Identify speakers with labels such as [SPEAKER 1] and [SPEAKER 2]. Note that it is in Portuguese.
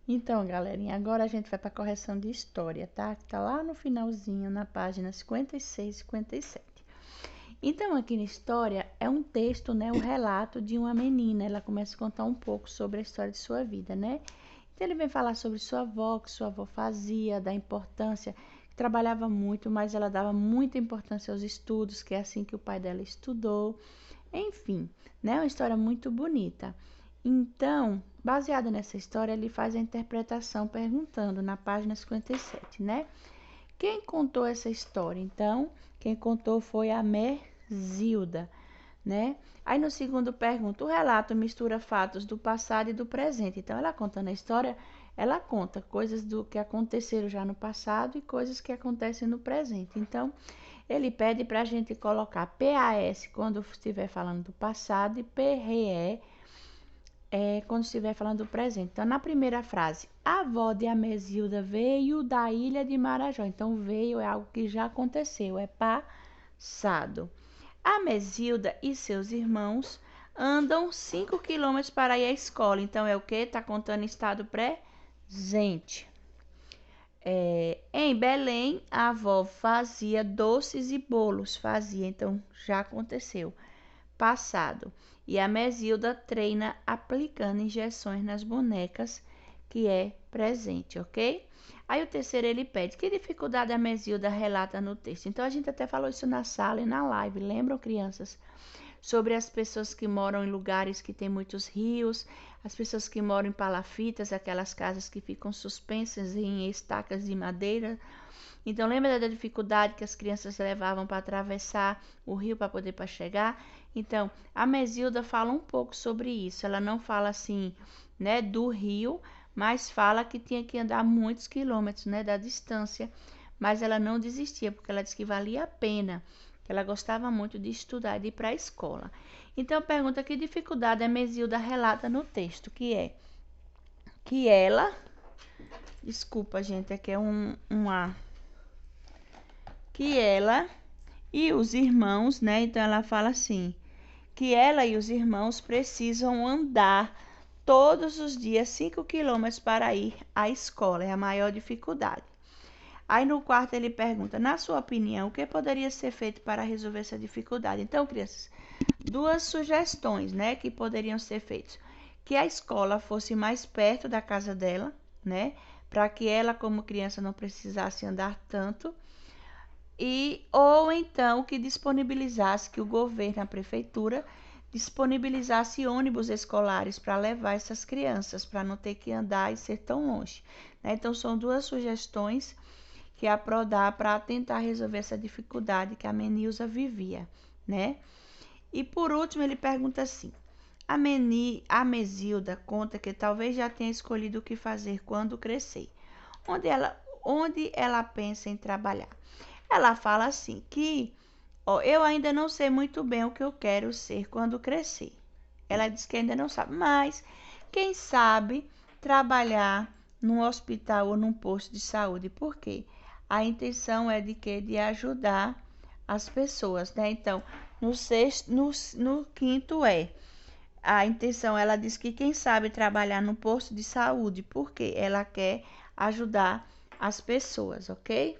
[SPEAKER 1] Então, galerinha, agora a gente vai para a correção de história, tá? Que tá lá no finalzinho, na página 56 e 57. Então, aqui na história é um texto, né? O relato de uma menina. Ela começa a contar um pouco sobre a história de sua vida, né? Então, ele vem falar sobre sua avó, o que sua avó fazia, da importância, que trabalhava muito, mas ela dava muita importância aos estudos, que é assim que o pai dela estudou. Enfim, né? Uma história muito bonita. Então, baseada nessa história, ele faz a interpretação perguntando na página 57, né? Quem contou essa história? Então, quem contou foi a Merzilda, né? Aí no segundo pergunta, o relato mistura fatos do passado e do presente. Então, ela contando a história, ela conta coisas do que aconteceram já no passado e coisas que acontecem no presente. Então, ele pede para a gente colocar PAS quando estiver falando do passado e PRE quando estiver falando do presente. Então, na primeira frase, a avó de Amesilda veio da ilha de Marajó. Então, veio é algo que já aconteceu, é passado. Amesilda e seus irmãos andam 5 quilômetros para ir à escola. Então, é o que? Está contando estado presente. Em Belém, a avó fazia doces e bolos. Fazia, então já aconteceu. Passado. E a Mesilda treina aplicando injeções nas bonecas, que é presente, ok? Aí o terceiro ele pede, que dificuldade a Mesilda relata no texto? Então a gente até falou isso na sala e na live, lembram, crianças? Sobre as pessoas que moram em lugares que tem muitos rios, as pessoas que moram em palafitas, aquelas casas que ficam suspensas em estacas de madeira. Então, lembra da dificuldade que as crianças levavam para atravessar o rio para poder chegar? Então, a Mesilda fala um pouco sobre isso. Ela não fala assim, né, do rio, mas fala que tinha que andar muitos quilômetros, né, da distância. Mas ela não desistia, porque ela disse que valia a pena, que ela gostava muito de estudar e de ir para a escola. Então, pergunta que dificuldade a Mesilda relata no texto, que ela, desculpa, gente, aqui é que ela e os irmãos, né? Então ela fala assim, que ela e os irmãos precisam andar todos os dias 5 quilômetros para ir à escola, é a maior dificuldade. Aí no quarto ele pergunta, na sua opinião, o que poderia ser feito para resolver essa dificuldade? Então, crianças, duas sugestões, né, que poderiam ser feitas. Que a escola fosse mais perto da casa dela, né, para que ela, como criança, não precisasse andar tanto. Ou então que disponibilizasse, que o governo, a prefeitura, disponibilizasse ônibus escolares para levar essas crianças, para não ter que andar e ser tão longe. Né? Então, são duas sugestões que a Pro dá para tentar resolver essa dificuldade que a Menilza vivia, né? E por último, ele pergunta assim: a Mesilda conta que talvez já tenha escolhido o que fazer quando crescer. Onde ela pensa em trabalhar? Ela fala assim que, ó, eu ainda não sei muito bem o que eu quero ser quando crescer. Ela diz que ainda não sabe, mas quem sabe trabalhar num hospital ou num posto de saúde. Por quê? A intenção é de que de ajudar as pessoas, né? Então, no quinto a intenção, ela diz que quem sabe trabalhar no posto de saúde, porque ela quer ajudar as pessoas, ok?